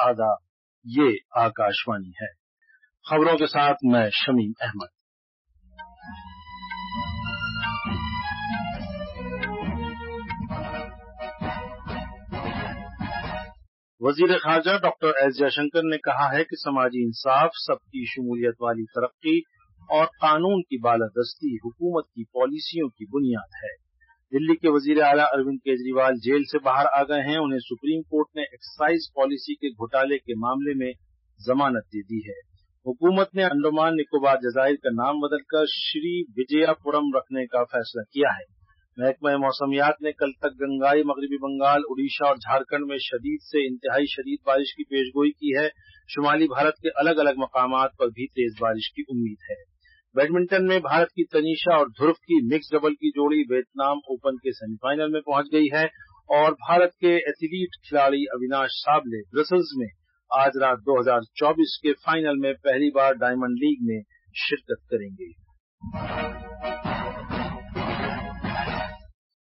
आधा। ये आकाशवाणी है। खबरों के साथ मैं शमीम अहमद। वजीर खारजा डॉक्टर एस जयशंकर ने कहा है कि समाजी इंसाफ, सबकी शमूलियत वाली तरक्की और कानून की बालादस्ती हुकूमत की पॉलिसियों की बुनियाद है। दिल्ली के वजीर आला अरविंद केजरीवाल जेल से बाहर आ गए हैं। उन्हें सुप्रीम कोर्ट ने एक्साइज पॉलिसी के घोटाले के मामले में जमानत दे दी है। हुकूमत ने अंडमान निकोबार जजायर का नाम बदलकर श्री विजयपुरम रखने का फैसला किया है। महकमा मौसमियात ने कल तक गंगाई, मगरबी बंगाल, उड़ीसा और झारखंड में शदीद से इंतहाई शदीद बारिश की पेशगोई की है। शुमाली भारत के अलग अलग मकामात पर भी तेज बारिश की उम्मीद है। बैडमिंटन में भारत की तनीषा और ध्रुव की मिक्स डबल की जोड़ी वियतनाम ओपन के सेमीफाइनल में पहुंच गई है और भारत के एथलीट खिलाड़ी अविनाश साबले ब्रसल्स में आज रात 2024 के फाइनल में पहली बार डायमंड लीग में शिरकत करेंगे।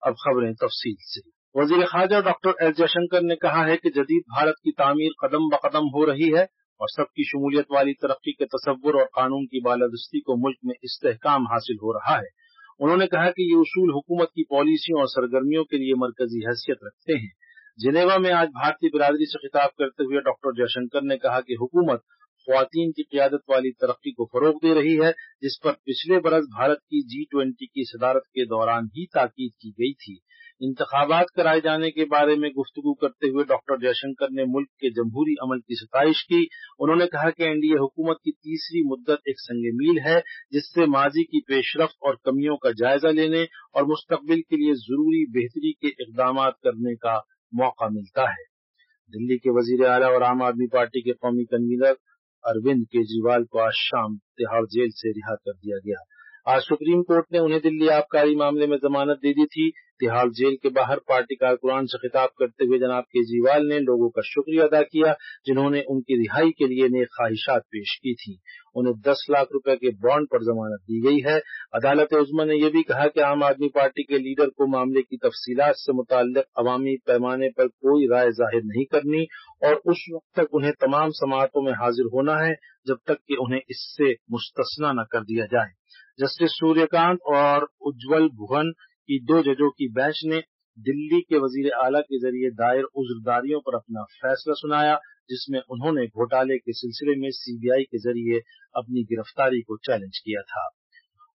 अब खबरें तफसील से। वजीर खारजा डॉक्टर एस जयशंकर ने कहा है कि जदीद भारत की तामीर कदम ब कदम हो रही है और सबकी शमूलियत वाली तरक्की के तसव्वुर और कानून की बालादस्ती को मुल्क में इस्तेहकाम हासिल हो रहा है। उन्होंने कहा कि ये उसूल हुकूमत की पॉलिसियों और सरगर्मियों के लिए मरकजी हैसियत रखते हैं। जिनेवा में आज भारतीय बिरादरी से खिताब करते हुए डॉक्टर जयशंकर ने कहा कि हुकूमत ख्वातीन की क़ियादत वाली तरक्की को फरोग दे रही है, जिस पर पिछले बरस भारत की G20 की सदारत के दौरान ही ताकीद की गई थी। इंतखाबात कराए जाने के बारे में गुफ्तगू करते हुए डॉक्टर जयशंकर ने मुल्क के जमहूरी अमल की सताइश की। उन्होंने कहा कि एनडीए हुकूमत की तीसरी मुद्दत एक संग मील है, जिससे माजी की पेशरफ्त और कमियों का जायजा लेने और मुस्तकबिल के लिए जरूरी बेहतरी के इक़दामात करने का मौका मिलता है। दिल्ली के वजीर आला और आम आदमी पार्टी के कौमी कन्वीनर अरविंद केजरीवाल को आज शाम तिहाड़ जेल से रिहा कर दिया गया। आज सुप्रीम कोर्ट ने उन्हें दिल्ली आबकारी मामले में जमानत दे दी थी। तिहाड़ जेल के बाहर पार्टी कारकुनान से खिताब करते हुए जनाब केजरीवाल ने लोगों का शुक्रिया अदा किया, जिन्होंने उनकी रिहाई के लिए नेक ख्वाहिशात पेश की थी। उन्हें 10 लाख रुपए के बॉन्ड पर जमानत दी गई है। अदालत उज़्मा ने यह भी कहा कि आम आदमी पार्टी के लीडर को मामले की तफसीलात से मुताल्लिक अवामी पैमाने पर कोई राय जाहिर नहीं करनी और उस वक्त तक उन्हें तमाम समाअतों में हाजिर होना है जब तक कि उन्हें इससे मुस्तस्ना न कर दिया जाए। जस्टिस सूर्यकांत और उज्ज्वल भुवन की 2 जजों की बेंच ने दिल्ली के वजीर आला के जरिए दायर उज़्रदारियों पर अपना फैसला सुनाया, जिसमें उन्होंने घोटाले के सिलसिले में सीबीआई के जरिए अपनी गिरफ्तारी को चैलेंज किया था।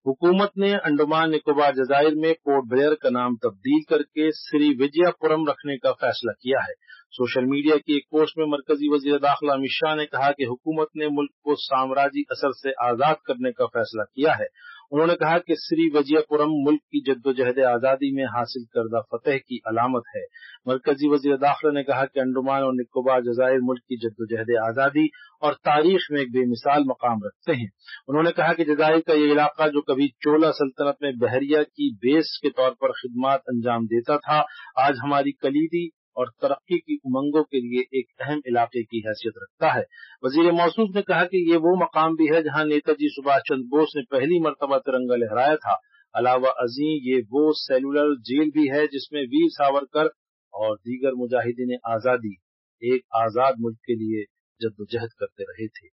हुकूमत ने अंडमान निकोबार जजायर में पोर्ट ब्लेयर का नाम तब्दील करके श्री विजयपुरम रखने का फैसला किया है। सोशल मीडिया की एक पोस्ट में मरकजी वजीर दाखिला अमित शाह ने कहा कि हुकूमत ने मुल्क को साम्राज्यी असर से आजाद करने का फैसला किया है। उन्होंने कहा कि श्री विजयपुरम मुल्क की जद्दोजहद आजादी में हासिल करदा फतेह की अलामत है। मरकजी वजीर दाखिला ने कहा कि अंडमान और निकोबार जजायर मुल्क की जद्दोजहद आजादी और तारीख में एक बेमिसाल मकाम रखते हैं। उन्होंने कहा कि जजायर का ये इलाका जो कभी चोला सल्तनत में बहरिया की बेस के तौर पर खिदमात अंजाम देता था, आज हमारी कलीदी और तरक्की की उमंगों के लिए एक अहम इलाके की हैसियत रखता है। वजीर मौसूफ ने कहा कि ये वो मकाम भी है जहां नेताजी सुभाष चंद्र बोस ने पहली मरतबा तिरंगा लहराया था। अलावा अजीम ये वो सेलुलर जेल भी है जिसमें वीर सावरकर और दीगर मुजाहिदीन आजादी एक आजाद मुल्क के लिए जद्दोजहद करते रहे थे।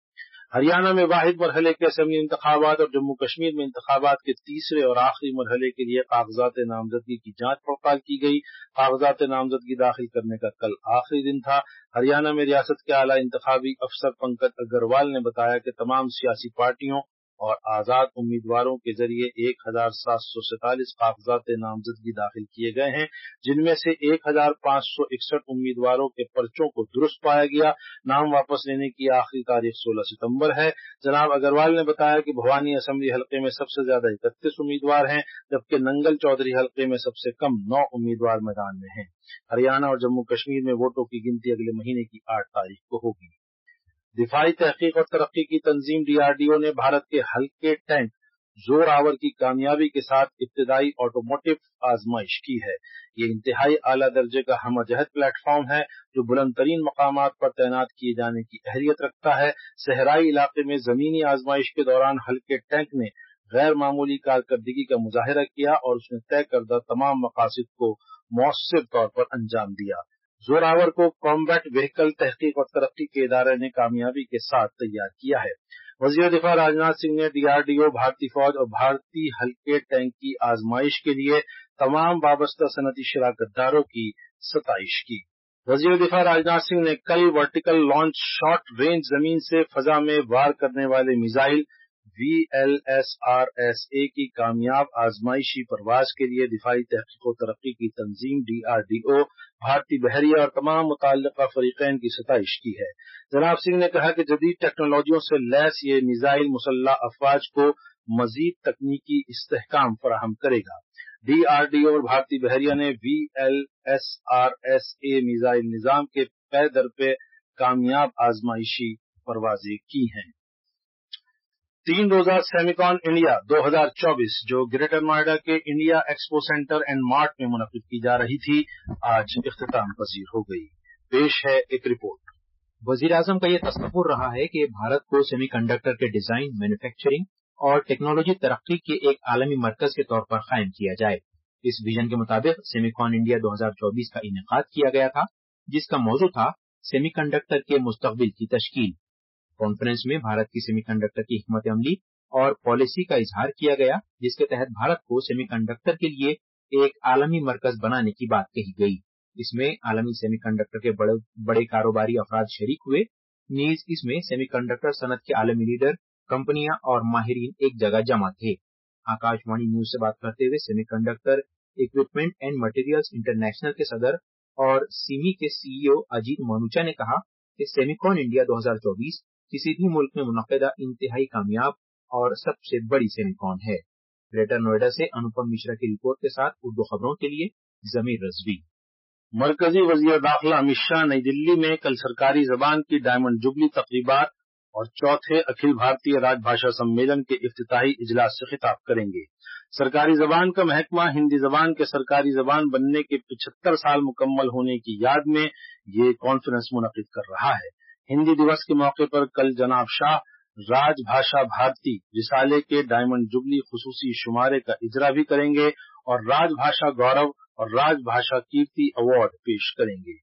हरियाणा में वाहिद मरहले के असेंबली इंतखाबात और जम्मू कश्मीर में इंतखाबात के तीसरे और आखिरी मरहले के लिए कागजात नामजदगी की जांच पड़ताल की गई। कागजात नामजदगी दाखिल करने का कल आखिरी दिन था। हरियाणा में रियासत के आला इंतखाबी अफसर पंकज अग्रवाल ने बताया कि तमाम सियासी पार्टियों और आजाद उम्मीदवारों के जरिए 1747 कागजात नामजदगी दाखिल किए गए हैं, जिनमें से 1561 उम्मीदवारों के पर्चों को दुरुस्त पाया गया। नाम वापस लेने की आखिरी तारीख 16 सितंबर है। जनाब अग्रवाल ने बताया कि भवानी असेंबली हल्के में सबसे ज्यादा 31 उम्मीदवार हैं, जबकि नंगल चौधरी हल्के में सबसे कम 9 उम्मीदवार मैदान में हैं। हरियाणा और जम्मू कश्मीर में वोटों की गिनती अगले महीने की 8 तारीख को होगी। दिफाई तहकीक और तरक्की की तंजीम डीआरडीओ ने भारत के हल्के टैंक जोरावर की कामयाबी के साथ इब्तिदाई ऑटोमोटिव आजमाइश की है। ये इंतहाई आला दर्जे का हमजहद प्लेटफॉर्म है जो बुलंद तरीन मकामात पर तैनात किए जाने की अहलियत रखता है। सहराई इलाके में जमीनी आजमाइश के दौरान हल्के टैंक ने गैर मामूली कारकर्दगी का मुजाहिरा किया और उसने तय करदा तमाम मकासद को मौसर तौर पर अंजाम दिया। जोरावर को कॉम्बैट व्हीकल तहकीक और तरक्की के इदारे ने कामयाबी के साथ तैयार किया है। वजीर दिफा राजनाथ सिंह ने डीआरडीओ, भारतीय फौज और भारतीय हल्के टैंक की आजमाइश के लिए तमाम वाबस्ता सनती शराकतदारों की सताइश की। वजीर दिफा राजनाथ सिंह ने कल वर्टिकल लॉन्च शॉर्ट रेंज जमीन से फजा में वार करने वाले मिसाइल VLSRSA की कामयाब आजमाइशी परवाज के लिए दिफाई तहकीक और तरक्की की तंजीम DRDO, भारतीय बहरिया और तमाम मुतल्लिका फरीकैन की सताइश की है। जनाब सिंह ने कहा कि जदीद टेक्नोलॉजियों से लैस ये मिसाइल मुसल्लह अफवाज को मजीद तकनीकी इस्तेहकाम फराहम करेगा। DRDO और भारतीय बहरिया ने VLSRSA मिसाइल निजाम के पै दर पे कामयाब आजमाइशी परवाजें की हैं। 3 रोजा सेमिकॉन इंडिया 2024 जो ग्रेटर नोएडा के India expo centre and mart में मुनक्किद की जा रही थी, आज इख्तिताम पजीर हो गई। पेश है एक रिपोर्ट। वजीर आजम का यह तस्वुर रहा है कि भारत को सेमीकंडक्टर के डिजाइन, मैन्युफैक्चरिंग और टेक्नोलॉजी तरक्की के एक आलमी मरकज के तौर पर कायम किया जाए। इस विजन के मुताबिक सेमीकॉन इंडिया 2024 का इनेकाद किया गया था, जिसका मौजू था सेमीकंडक्टर के मुस्तकबिल की तश्कील। कॉन्फ्रेंस में भारत की सेमीकंडक्टर की हिकमत अमली और पॉलिसी का इजहार किया गया, जिसके तहत भारत को सेमीकंडक्टर के लिए एक आलमी मरकज बनाने की बात कही गई। इसमें आलमी सेमीकंडक्टर के बड़े कारोबारी अफराद शरीक हुए। नीज इसमें सेमीकंडक्टर सनत के आलमी लीडर, कंपनियां और माहिरीन एक जगह जमा थे। आकाशवाणी न्यूज से बात करते हुए semiconductor equipment and materials international के सदर और सीमी के CEO अजीत मोनूचा ने कहा कि सेमीकॉन इंडिया 2024 किसी भी मुल्क में मुनक्किदा इंतहाई कामयाब और सबसे बड़ी सेमीकॉन है। ग्रेटर नोएडा से अनुपम मिश्रा की रिपोर्ट के साथ उर्दू खबरों के लिए जमीर रजवी। मरकजी वजीर दाखिला अमित शाह नई दिल्ली में कल सरकारी जबान की डायमंड जुबली तकरीबात और चौथे अखिल भारतीय राजभाषा सम्मेलन के इफ्तिताही इजलास से खिताब करेंगे। सरकारी जबान का महकमा हिंदी जबान के सरकारी जबान बनने के 75 साल मुकम्मल होने की याद में ये कॉन्फ्रेंस मुनक्किद कर रहा है। हिंदी दिवस के मौके पर कल जनाब शाह राजभाषा भारती रिसाले के डायमंड जुबली खुसूसी शुमारे का इजरा भी करेंगे और राजभाषा गौरव और राजभाषा कीर्ति अवार्ड पेश करेंगे।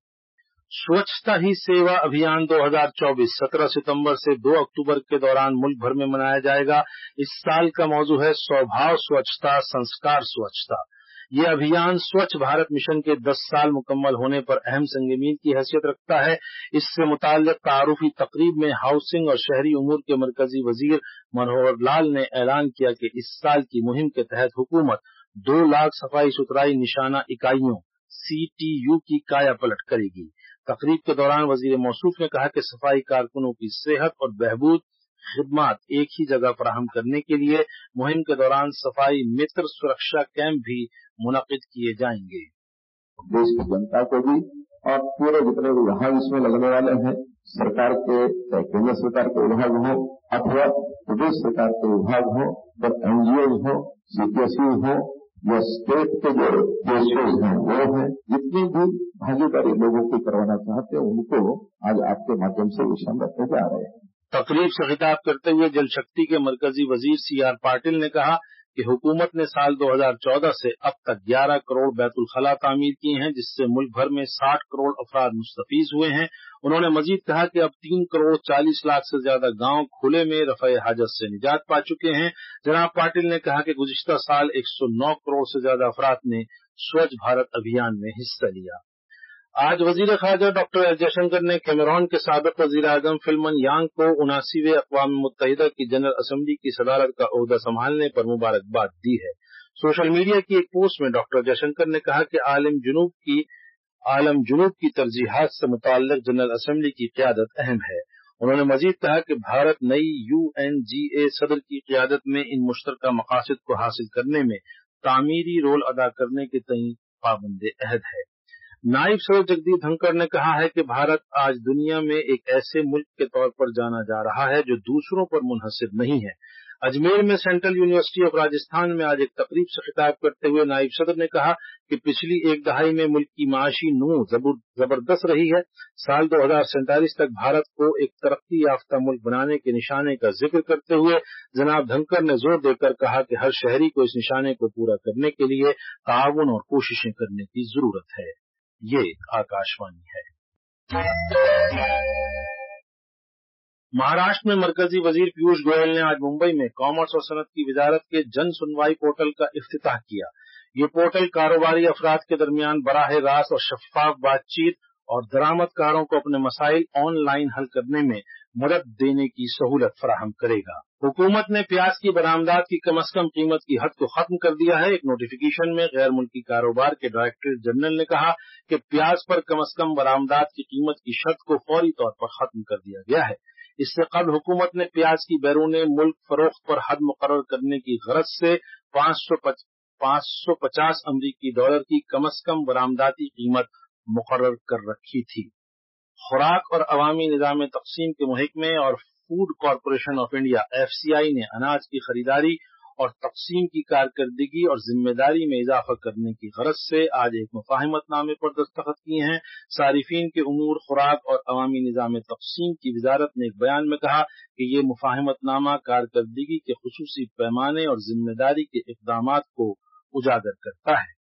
स्वच्छता ही सेवा अभियान 2024 17 सितंबर से 2 अक्टूबर के दौरान मुल्क भर में मनाया जाएगा। इस साल का मौजू है स्वभाव स्वच्छता, संस्कार स्वच्छता। ये अभियान स्वच्छ भारत मिशन के 10 साल मुकम्मल होने पर अहम संगमीन की हैसियत रखता है। इससे मुताल्लिक तारुफी तकरीब में हाउसिंग और शहरी उमूर के मरकजी वजीर मनोहर लाल ने ऐलान किया कि इस साल की मुहिम के तहत हुकूमत 2 लाख सफाई सुथराई निशाना इकाइयों CTU की काया पलट करेगी। तकरीब के दौरान वजीर मौसूफ ने कहा कि सफाई कारकुनों की सेहत और बहबूद खिदमात एक ही जगह फराहम करने के लिए मुहिम के दौरान सफाई मित्र सुरक्षा कैंप भी मुनक्किद किए जाएंगे। देश की जनता को भी और पूरे जितने विभाग इसमें लगने वाले हैं, सरकार के केंद्र सरकार के विभाग हो अथवा प्रदेश सरकार के विभाग हो और NGO हो, CPSU हो या स्टेट के जो रेशियोज हैं वो हैं, जितनी भी भागीदारी लोगों की करवाना चाहते हैं उनको आज आपके माध्यम से विषय रखने जा रहे हैं। तकरीब से खिताब करते हुए जल शक्ति के मरकजी वजीर CR पाटिल ने कहा कि हुकूमत ने साल 2014 से अब तक 11 करोड़ बैतुल खला तामीर किए हैं, जिससे मुल्क भर में 60 करोड़ अफराद मुस्तफीज हुए हैं। उन्होंने मजीद कहा कि अब 3 करोड़ 40 लाख से ज्यादा गांव खुले में रफ़े हाजत से निजात पा चुके हैं। जनाब पाटिल ने कहा कि गुज़िश्ता साल 109 करोड़ से ज्यादा अफराद ने स्वच्छ भारत अभियान में हिस्सा लिया। आज वजीर खारजा डॉक्टर एस जयशंकर ने कैमरून के साबिक वजीर आजम फिल्मन यांग को 79वें अक़वाम मुत्तहिदा की जनरल असेंबली की सदारत का ओहदा संभालने पर मुबारकबाद दी है। सोशल मीडिया की एक पोस्ट में डॉक्टर जयशंकर ने कहा कि आलम जुनूब की तरजीहात से मुताल्लिक जनरल असेंबली की क़ियादत अहम है। उन्होंने मजीद कहा कि भारत नई UNGA सदर की क़ियादत में इन मुश्तरका मकासद को हासिल करने में तामीरी रोल अदा करने के तईं पाबंद अहद है। नायब सदर जगदीप धनखड़ ने कहा है कि भारत आज दुनिया में एक ऐसे मुल्क के तौर पर जाना जा रहा है जो दूसरों पर मुनहसिर नहीं है। अजमेर में सेंट्रल यूनिवर्सिटी ऑफ राजस्थान में आज एक तकरीब से खिताब करते हुए नायब सदर ने कहा कि पिछली एक दहाई में मुल्क की माशी नूह जबरदस्त रही है। साल 2047 तक भारत को एक तरक्की याफ्ता मुल्क बनाने के निशाने का जिक्र करते हुए जनाब धनखड़ ने जोर देकर कहा कि हर शहरी को इस निशाने को पूरा करने के लिए ताउन और कोशिशें करने की जरूरत है। ये आकाशवाणी है। महाराष्ट्र में मरकजी वजीर पीयूष गोयल ने आज मुंबई में कॉमर्स और सनत की वजारत के जन सुनवाई पोर्टल का इफ्तिताह किया। ये पोर्टल कारोबारी अफराद के दरमियान बराह रास्त और शफाफ बातचीत और दरामदकारों को अपने मसाइल ऑनलाइन हल करने में मदद देने की सहूलत फराहम करेगा। हुकूमत ने प्याज की बरामदात की कम अज कम कीमत की हद को खत्म कर दिया है। एक नोटिफिकेशन में गैर मुल्की कारोबार के डायरेक्टर जनरल ने कहा कि प्याज पर कम अज कम बरामदात की कीमत की शर्त को फौरी तौर पर खत्म कर दिया गया है। इससे कबल हुकूमत ने प्याज की बैरून मुल्क फरोख्त पर हद मुकर्रर करने की गरज से 550 अमरीकी डॉलर की कम अज कम बरामदाती कीमत मुकर्रर कर रखी थी। खुराक और अवामी निजाम तकसीम के महकमे और food corporation of India FCI ने अनाज की खरीदारी और तकसीम की कारकर्दगी और जिम्मेदारी में इजाफा करने की गरज से आज एक मुफाहमतनामे पर दस्तखत किए हैं। सारिफीन के उमूर, खुराक और अवामी निजाम तकसीम की वजारत ने एक बयान में कहा कि ये मुफाहमतनामा कारकर्दगी के खुसूसी पैमाने और जिम्मेदारी के इकदामात को उजागर करता है।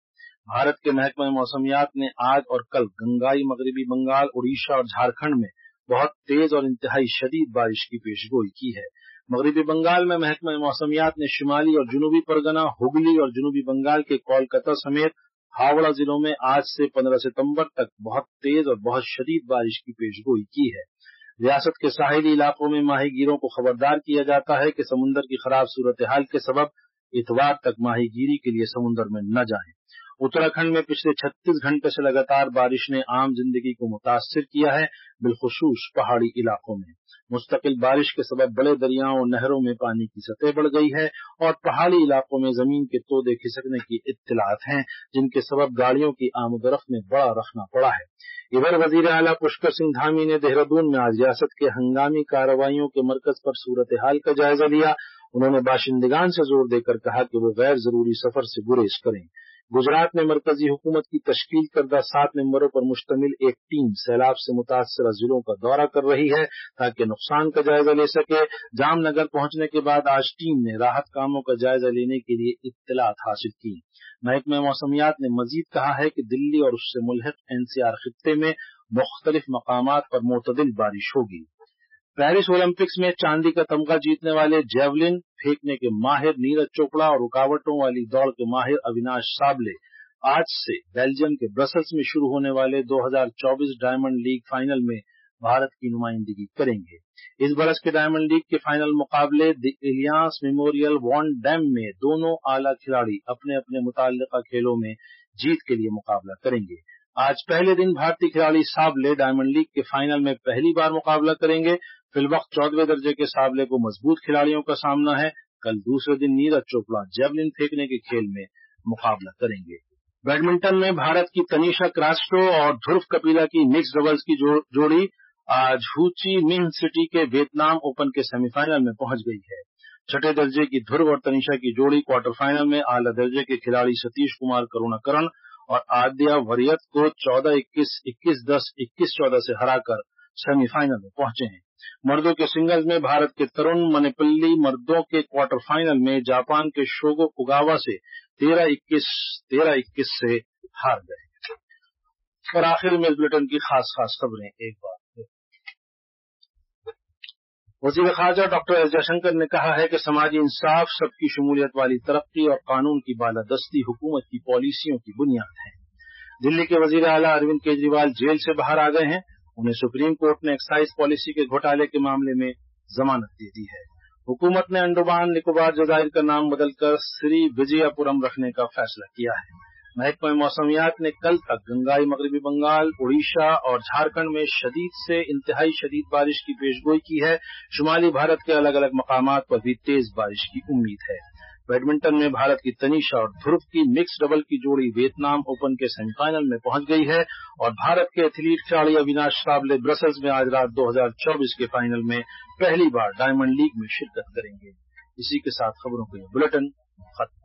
भारत के महकमा मौसमियात ने आज और कल गंगाई मगरबी बंगाल, उड़ीसा और झारखंड में बहुत तेज और इंतहाई शदीद बारिश की पेशगोई की है। मगरबी बंगाल में महकमा मौसमियात ने शिमाली और जनूबी परगना, हुगली और जनूबी बंगाल के कोलकाता समेत हावड़ा जिलों में आज से 15 सितंबर तक बहुत तेज और बहुत शदीद बारिश की पेशगोई की है। रियासत के साहिली इलाकों में माहीगीरों को खबरदार किया जाता है कि समुद्र की खराब सूरत हाल के सबब इतवार तक माहीगीरी के लिए समुद्र में न जाएं। उत्तराखंड में पिछले 36 घंटे से लगातार बारिश ने आम जिंदगी को मुतासिर किया है, बिलखुसूस पहाड़ी इलाकों में। मुस्तकिल बारिश के सबब बड़े दरियाओं और नहरों में पानी की सतह बढ़ गई है और पहाड़ी इलाकों में जमीन के तोदे खिसकने की इत्तलात हैं, जिनके सबब गाड़ियों की आमदोरफ्त में बड़ा रखना पड़ा है। इधर वजीर आला पुष्कर सिंह धामी ने देहरादून में आज रियासत के हंगामी कार्रवाइयों के मरकज पर सूरत हाल का जायजा लिया। उन्होंने बाशिंदगान से जोर देकर कहा कि वो गैर जरूरी सफर से गुरेज करें। गुजरात में मरकजी हुकूमत की तश्कील करदा 7 मेंबरों पर मुश्तमिल एक टीम सैलाब से मुतासरा जिलों का दौरा कर रही है ताकि नुकसान का जायजा ले सके। जामनगर पहुंचने के बाद आज टीम ने राहत कामों का जायजा लेने के लिए इत्तलात हासिल की। महकमा मौसमियात ने मजीद कहा है कि दिल्ली और उससे मुल्हिक NCR खित्ते में मुख्तलिफ मकामात पर मोतदिल बारिश होगी। पेरिस ओलंपिक्स में चांदी का तमगा जीतने वाले जेवलिन फेंकने के माहिर नीरज चोपड़ा और रुकावटों वाली दौड़ के माहिर अविनाश साबले आज से बेल्जियम के ब्रसल्स में शुरू होने वाले 2024 डायमंड लीग फाइनल में भारत की नुमाइंदगी करेंगे। इस बरस के डायमंड लीग के फाइनल मुकाबले the Allianz Memorial Van Damme में दोनों आला खिलाड़ी अपने अपने मुताल्लिका खेलों में जीत के लिए मुकाबला करेंगे। आज पहले दिन भारतीय खिलाड़ी साबले डायमंड लीग के फाइनल में पहली बार मुकाबला करेंगे। फिलवक्त 14वें दर्जे के साबले को मजबूत खिलाड़ियों का सामना है। कल दूसरे दिन नीरज चोपड़ा जेवलिन फेंकने के खेल में मुकाबला करेंगे। बैडमिंटन में भारत की तनीषा क्रास्टो और ध्रुव कपिला की मिक्स डबल्स की जोड़ी आज हो ची मिन्ह सिटी के वियतनाम ओपन के सेमीफाइनल में पहुंच गई है। छठे दर्जे की ध्रुव और तनीषा की जोड़ी क्वार्टर फाइनल में आला दर्जे के खिलाड़ी सतीश कुमार करुणाकरण और आद्या वरियत को 14-21, 21-10, 21-14 से हराकर सेमीफाइनल में पहुंचे हैं। मर्दों के सिंगल्स में भारत के तरुण मनेपल्ली मर्दों के क्वार्टर फाइनल में जापान के शोगो कुगावा से 13-21 से हार गए। और आखिर में इस बुलेटिन की खास खबरें एक बार। वजीर खारजा डॉक्टर एस जयशंकर ने कहा है कि समाजी इंसाफ, सबकी शमूलियत वाली तरक्की और कानून की बालादस्ती हुकूमत की पॉलिसियों की बुनियाद है। दिल्ली के वजीर आला अरविंद केजरीवाल जेल से बाहर आ गए हैं। उन्हें सुप्रीम कोर्ट ने एक्साइज पॉलिसी के घोटाले के मामले में जमानत दे दी है। हुकूमत ने अंडमान निकोबार जजायर का नाम बदलकर श्री विजयपुरम रखने का फैसला किया है। महकमा मौसमियात ने कल तक गंगाई मगरबी बंगाल, उड़ीसा और झारखंड में शदीद से इंतहाई शदीद बारिश की पेशगोई की है। शुमाली भारत के अलग अलग मकामात पर भी तेज बारिश की उम्मीद है। बैडमिंटन में भारत की तनीषा और ध्रुव की मिक्स डबल की जोड़ी वियतनाम ओपन के सेमीफाइनल में पहुंच गई है और भारत के एथलीट खिलाड़ी अविनाश साबले ब्रसल्स में आज रात 2024 के फाइनल में पहली बार डायमंड लीग में शिरकत करेंगे। इसी के साथ खबरों का यह बुलेटिन खत्म।